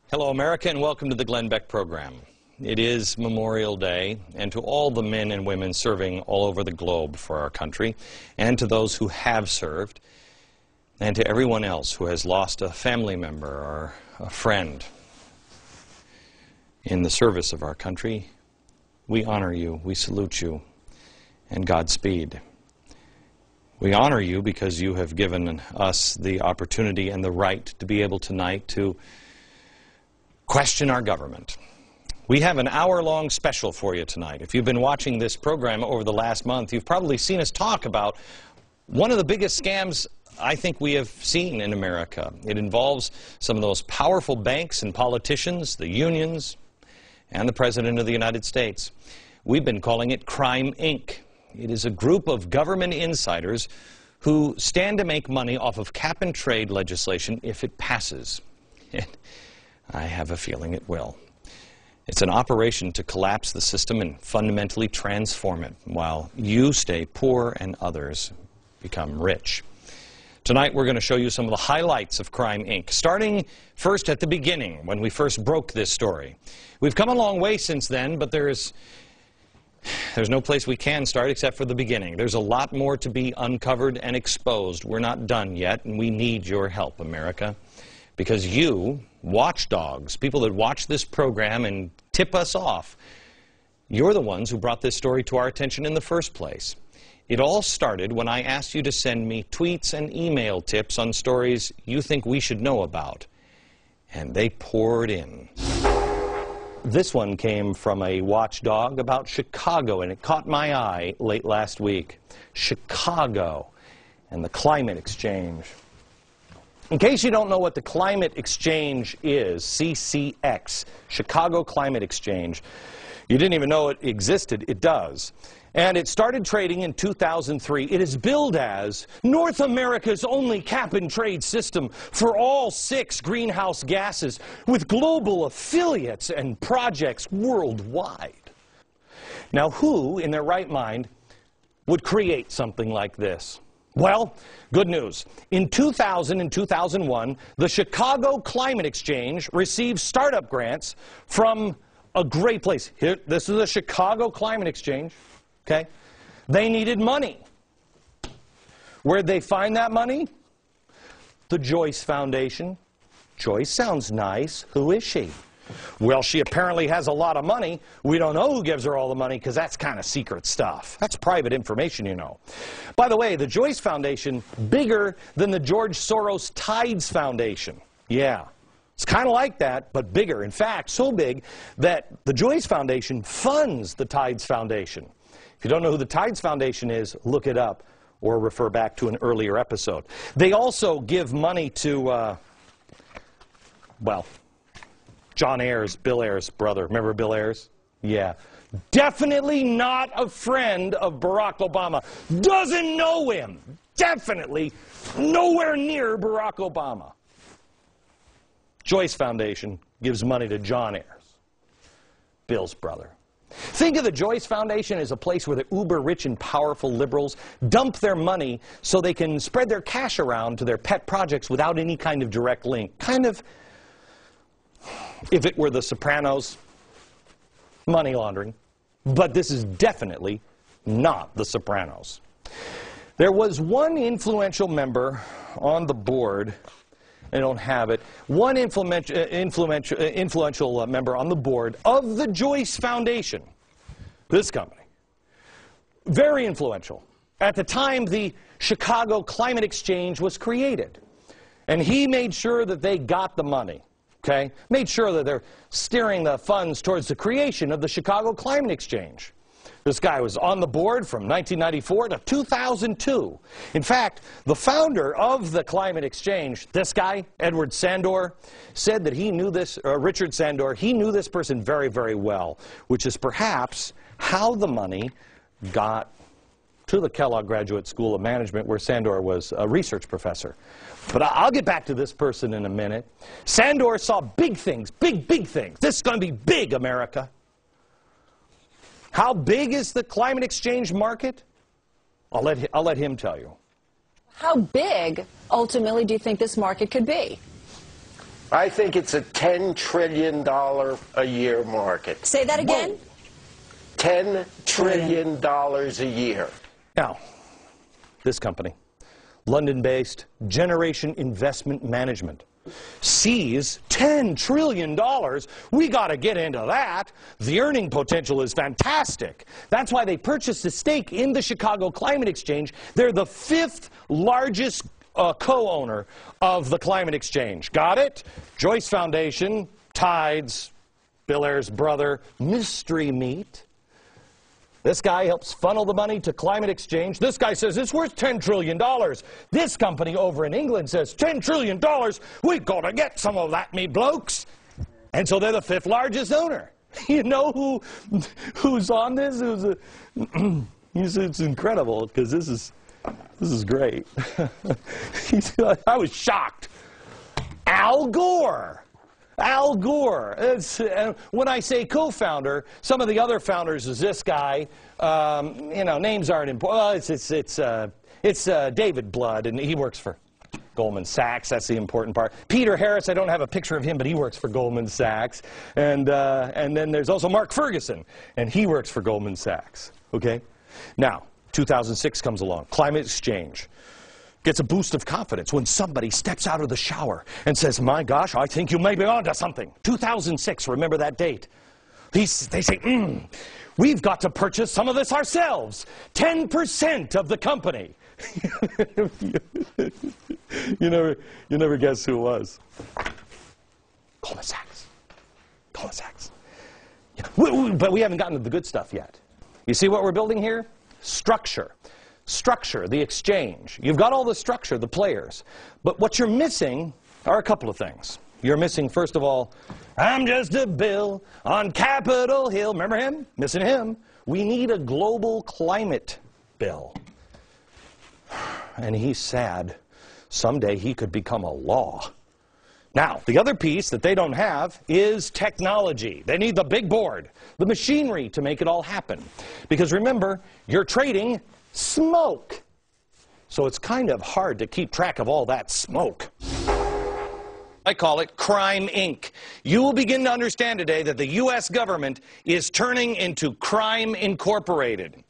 Hello, America, and welcome to the Glenn Beck program. It is Memorial Day, and to all the men and women serving all over the globe for our country, and to those who have served, and to everyone else who has lost a family member or a friend in the service of our country, we honor you, we salute you, and Godspeed. We honor you because you have given us the opportunity and the right to be able tonight to question our government. We have an hour-long special for you tonight. If you've been watching this program over the last month, you've probably seen us talk about one of the biggest scams I think we have seen in America. It involves some of those powerful banks and politicians, the unions, and the President of the United States. We've been calling it Crime Inc. It is a group of government insiders who stand to make money off of cap-and-trade legislation if it passes. I have a feeling it will. It's an operation to collapse the system and fundamentally transform it, while you stay poor and others become rich. Tonight we're going to show you some of the highlights of Crime Inc., starting first at the beginning, when we first broke this story. We've come a long way since then, but there's no place we can start except for the beginning. There's a lot more to be uncovered and exposed. We're not done yet, and we need your help, America. Because you, watchdogs, people that watch this program and tip us off, you're the ones who brought this story to our attention in the first place. It all started when I asked you to send me tweets and email tips on stories you think we should know about. And they poured in. This one came from a watchdog about Chicago, and it caught my eye late last week. Chicago and the climate exchange. In case you don't know what the climate exchange is, CCX, Chicago Climate Exchange, you didn't even know it existed, it does. And it started trading in 2003. It is billed as North America's only cap-and-trade system for all 6 greenhouse gases, with global affiliates and projects worldwide. Now, who in their right mind would create something like this? Well, good news. In 2000 and 2001, the Chicago Climate Exchange received startup grants from a great place. Here, this is the Chicago Climate Exchange. Okay? They needed money. Where'd they find that money? The Joyce Foundation. Joyce sounds nice. Who is she? Well, she apparently has a lot of money. We don't know who gives her all the money because that's kind of secret stuff. That's private information, you know. By the way, the Joyce Foundation, bigger than the George Soros Tides Foundation. Yeah, it's kind of like that, but bigger. In fact, so big that the Joyce Foundation funds the Tides Foundation. If you don't know who the Tides Foundation is, look it up or refer back to an earlier episode. They also give money to, well, John Ayers, Bill Ayers' brother. Remember Bill Ayers? Yeah. Definitely not a friend of Barack Obama. Doesn't know him. Definitely nowhere near Barack Obama. Joyce Foundation gives money to John Ayers, Bill's brother. Think of the Joyce Foundation as a place where the uber-rich and powerful liberals dump their money so they can spread their cash around to their pet projects without any kind of direct link. Kind of, if it were The Sopranos, money laundering. But this is definitely not The Sopranos. There was one influential member on the board, I don't have it, one influential member on the board of the Joyce Foundation, this company. Very influential. At the time the Chicago Climate Exchange was created. And he made sure that they got the money. Okay? Made sure that they're steering the funds towards the creation of the Chicago Climate Exchange. This guy was on the board from 1994 to 2002. In fact, the founder of the Climate Exchange, this guy, Edward Sandor, said that he knew this, Richard Sandor, he knew this person very, very well, which is perhaps how the money got to the Kellogg Graduate School of Management, where Sandor was a research professor. But I'll get back to this person in a minute. Sandor saw big things, big things. This is going to be big, America. How big is the climate exchange market? I'll let him tell you. How big, ultimately, do you think this market could be? I think it's a $10 trillion a year market. Say that again? Whoa. $10 trillion a year. Now, this company, London-based Generation Investment Management, sees $10 trillion. We got to get into that. The earning potential is fantastic. That's why they purchased a stake in the Chicago Climate Exchange. They're the 5th largest co-owner of the Climate Exchange. Got it? Joyce Foundation, Tides, Bill Ayer's brother, Mystery Meat. This guy helps funnel the money to Climate Exchange. This guy says it's worth $10 trillion. This company over in England says $10 trillion. We got to get some of that, me blokes. And so they're the 5th largest owner. You know who's on this? It's incredible because this is great. I was shocked. Al Gore. Al Gore. When I say co-founder, some of the other founders is this guy. You know, names aren't important. Well, it's David Blood, and he works for Goldman Sachs. That's the important part. Peter Harris. I don't have a picture of him, but he works for Goldman Sachs. And then there's also Mark Ferguson, and he works for Goldman Sachs. Okay. Now, 2006 comes along. Climate Exchange gets a boost of confidence when somebody steps out of the shower and says, my gosh, I think you may be onto something. 2006, remember that date. They say, we've got to purchase some of this ourselves. 10% of the company. you never guess who it was. Goldman Sachs. Goldman Sachs. Yeah. But we haven't gotten to the good stuff yet. You see what we're building here? Structure. Structure, the exchange. You've got all the structure, the players. But what you're missing are a couple of things. You're missing, first of all, I'm just a bill on Capitol Hill. Remember him? Missing him. We need a global climate bill. And he's sad. Someday he could become a law. Now, the other piece that they don't have is technology. They need the big board, the machinery to make it all happen. Because remember, you're trading smoke. So it's kind of hard to keep track of all that smoke. I call it Crime Inc. You will begin to understand today that the U.S. government is turning into Crime Incorporated.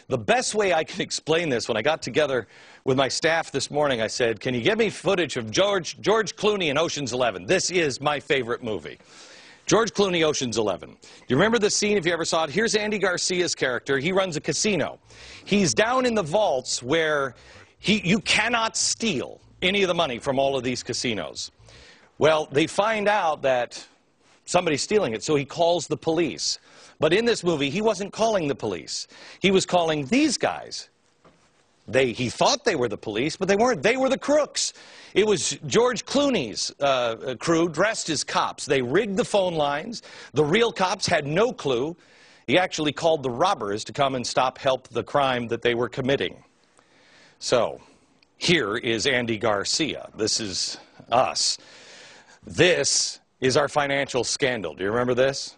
The best way I can explain this, when I got together with my staff this morning, I said, can you give me footage of George Clooney in Ocean's 11? This is my favorite movie. George Clooney, Ocean's 11. Do you remember the scene if you ever saw it? Here's Andy Garcia's character. He runs a casino. He's down in the vaults where you cannot steal any of the money from all of these casinos. Well, they find out that somebody's stealing it, so he calls the police. But in this movie, he wasn't calling the police. He was calling these guys. He thought they were the police, but they weren't. They were the crooks. It was George Clooney's crew dressed as cops. They rigged the phone lines. The real cops had no clue. He actually called the robbers to come and help the crime that they were committing. So, here is Andy Garcia. This is us. This is our financial scandal. Do you remember this?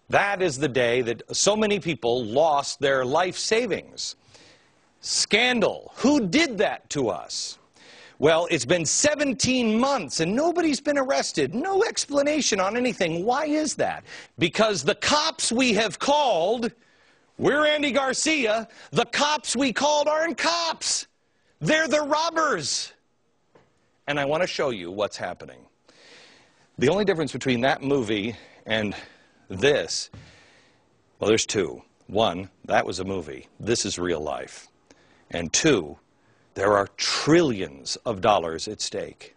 That is the day that so many people lost their life savings. Scandal. Who did that to us? Well, it's been 17 months and nobody's been arrested. No explanation on anything. Why is that? Because the cops we have called, we're Andy Garcia, the cops we called aren't cops. They're the robbers. And I want to show you what's happening. The only difference between that movie and this, well, there's two. One, that was a movie. This is real life. And two, there are trillions of dollars at stake.